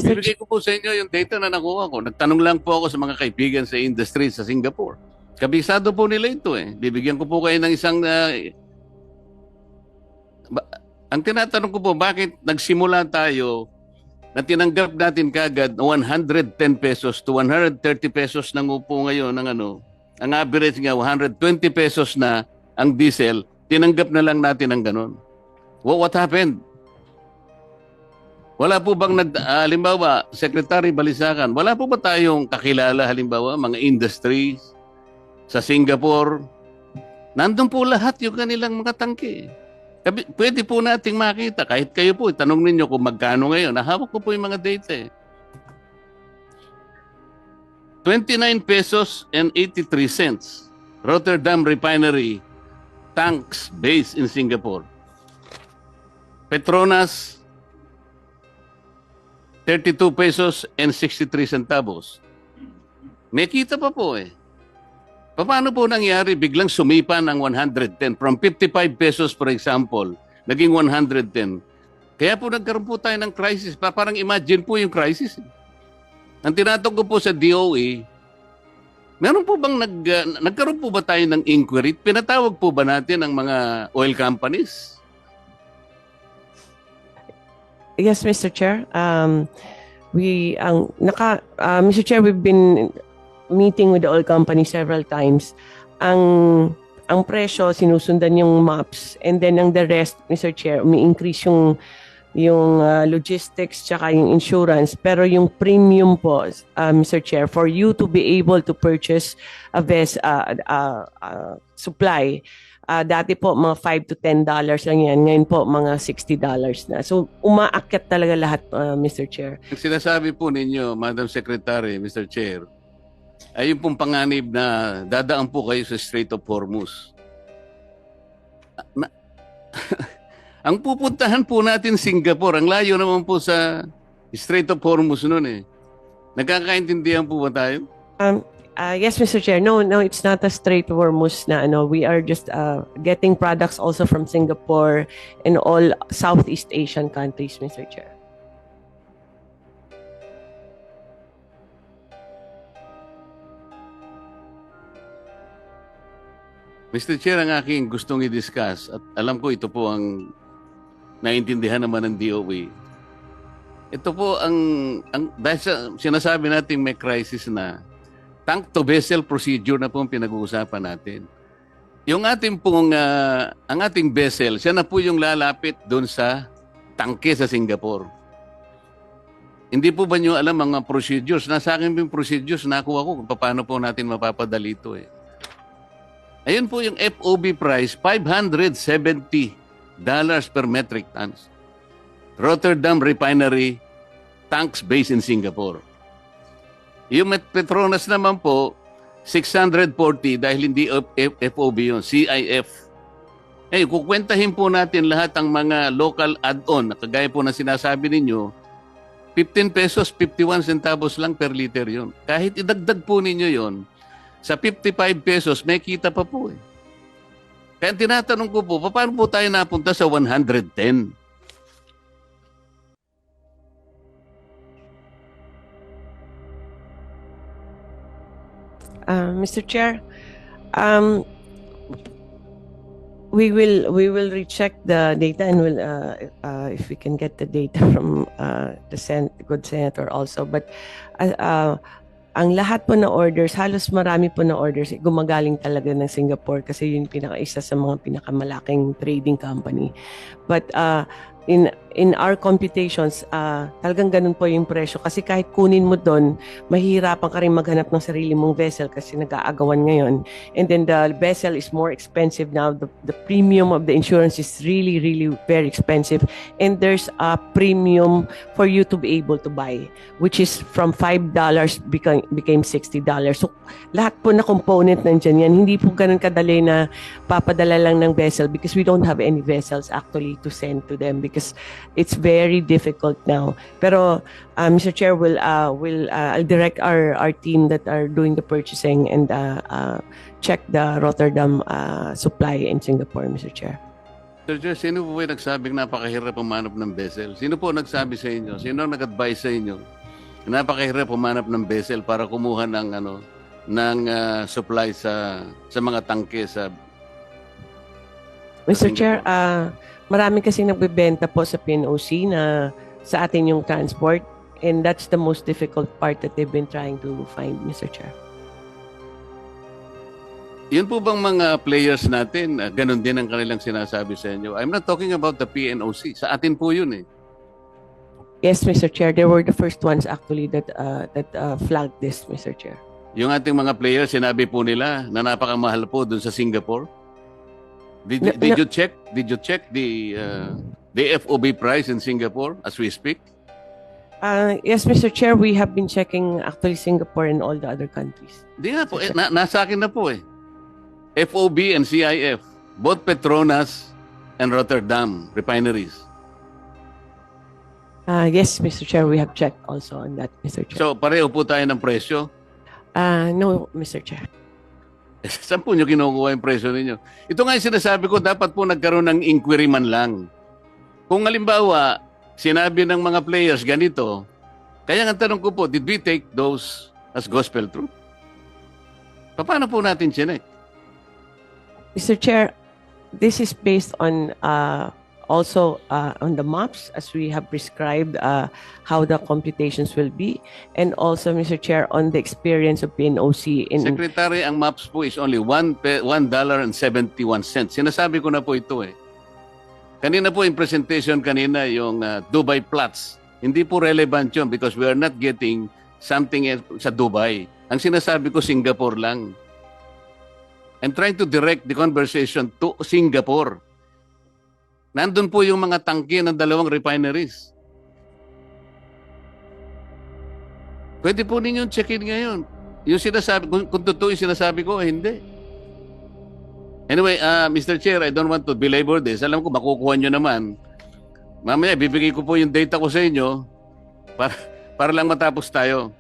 Mr. Bibigay ko po sa inyo yung data na nakuha ko. Nagtanong lang po ako sa mga kaibigan sa industry sa Singapore. Kabisado po nila ito eh. Bibigyan ko po kayo ng isang... ang tinatanong ko po, bakit nagsimula tayo na tinanggap natin kagad 110 pesos to 130 pesos ng upo ngayon ng ano, ang average nga 120 pesos na ang diesel, tinanggap na lang natin ang ganun. What happened? Wala po bang halimbawa, Secretary Balisacan, wala po ba tayong kakilala halimbawa mga industries sa Singapore? Nandun po lahat yung kanilang mga tangke. Pwede po nating makita, kahit kayo po, tanong ninyo kung magkano ngayon. Nahawak ko po yung mga data eh. 29 pesos and 83 cents. Rotterdam Refinery, tanks based in Singapore. Petronas, 32 pesos and 63 centavos. May kita pa po eh. Paano po nangyari biglang sumipa ng 110? From 55 pesos for example, naging 110. Kaya po nagkaroon po tayo ng crisis. Parang imagine po yung crisis. Ang tinatanong ko po sa DOE, meron po bang nagkaroon po ba tayo ng inquiry? Pinatawag po ba natin ang mga oil companies? Yes, Mr. Chair. Mr. Chair, we've been meeting with the oil company several times. Ang presyo sinusundan yung maps, and then ang the rest, Mr. Chair, umi-increase yung logistics tsaka yung insurance, pero yung premium po, Mr. Chair, for you to be able to purchase a supply, dati po mga $5 to $10 lang yan, ngayon po mga $60 na. So umaakyat talaga lahat, Mr. Chair. Ang sinasabi po ninyo, Madam Secretary, Mr. Chair, ay yung pong panganib na dadaan po kayo sa Strait of Hormuz. Ang pupuntahan po natin Singapore, ang layo naman po sa Strait of Hormuz noon eh. Nagkakaintindihan po ba tayo? Yes, Mr. Chair. No, it's not a Strait of Hormuz na ano. We are just getting products also from Singapore and all Southeast Asian countries, Mr. Chair. Mr. Chair, ang aking gustong i-discuss, at alam ko ito po ang naintindihan naman ng DOE. Ito po dahil sinasabi natin may crisis na, tank to vessel procedure na po ang pinag-uusapan natin. Yung ating pong, ang ating vessel, siya na po yung lalapit doon sa tangke sa Singapore. Hindi po ba nyo alam mga procedures? Nasa akin yung procedures, nakuha ko kung paano po natin mapapadali ito eh. Ayun po yung FOB price, $570 per metric tons. Rotterdam Refinery, tanks based in Singapore. Yung Petronas naman po, 640 dahil hindi FOB yun, CIF. Kukwentahin po natin lahat ang mga local add-on, kagaya po na sinasabi ninyo, 15 pesos, 51 centavos lang per liter yun. Kahit idagdag po ninyo yun, sa 55 pesos, may kita pa po eh. Kaya tinatanong ko po, paano po tayo napunta sa 110? Mr. Chair, we will recheck the data, and we'll if we can get the data from the good senator also. But ang lahat po na orders, halos marami po na orders, gumagaling talaga ng Singapore kasi yun isa sa mga pinakamalaking trading company. But in our computations, talagang ganun po yung presyo. Kasi kahit kunin mo doon, mahihirapan ka rin maghanap ng sarili mong vessel kasi nag-aagawan ngayon. And then the vessel is more expensive now. The premium of the insurance is really, really very expensive. And there's a premium for you to be able to buy, which is from $5 became $60. So lahat po na component nandyan yan. Hindi po ganun kadali na papadala lang ng vessel because we don't have any vessels actually to send to them because it's very difficult now. Pero Mr. Chair, I'll direct our team that are doing the purchasing and check the Rotterdam supply in Singapore, Mr. Chair. Sir Chair, sino po ba yung nagsabing napakahirap ang manap ng vessel? Sino po nagsabi sa inyo? Sino ang nag-advise sa inyo? napakahirap humanap ng vessel para kumuha supply sa mga tangke sa Mr. Chair, Singapore. marami kasi nagbebenta po sa PNOC na sa atin yung transport, and that's the most difficult part that they've been trying to find, Mr. Chair. Yun po bang mga players natin, ganun din ang kanilang sinasabi sa inyo? I'm not talking about the PNOC. Sa atin po yun eh. Yes, Mr. Chair, they were the first ones actually that flagged this, Mr. Chair. Yung ating mga players, sinabi po nila na napakamahal po dun sa Singapore. Did you check? Did you check the FOB price in Singapore as we speak? Yes, Mr. Chair, we have been checking actually Singapore and all the other countries. Di nga po, nasa akin na po eh. FOB and CIF, both Petronas and Rotterdam refineries. Yes, Mr. Chair, we have checked also on that, Mr. Chair. So pareho po tayo ng presyo. No, Mr. Chair. Saan po nyo kinukuha yung presyo ninyo? Ito nga yung sinasabi ko, dapat po nagkaroon ng inquiry man lang. Kung halimbawa, sinabi ng mga players ganito, kaya nga tanong ko po, did we take those as gospel truth? Paano po natin chinek? Mr. Chair, this is based on also on the maps as we have prescribed how the computations will be, and also, Mr. Chair, on the experience of PNOC in Secretary, ang maps po is only $1.71. Sinasabi ko na po ito eh. Kanina po yung presentation kanina, yung Dubai plots. Hindi po relevant yun because we are not getting something sa Dubai. Ang sinasabi ko, Singapore lang. I'm trying to direct the conversation to Singapore. Nandun po yung mga tangke ng dalawang refineries. Pwede po ninyong check-in ngayon. Yung sinasabi, kung totoo yung sinasabi ko, hindi. Anyway, Mr. Chair, I don't want to belabor this. Alam ko, makukuha nyo naman. Mamaya, bibigay ko po yung data ko sa inyo para lang matapos tayo.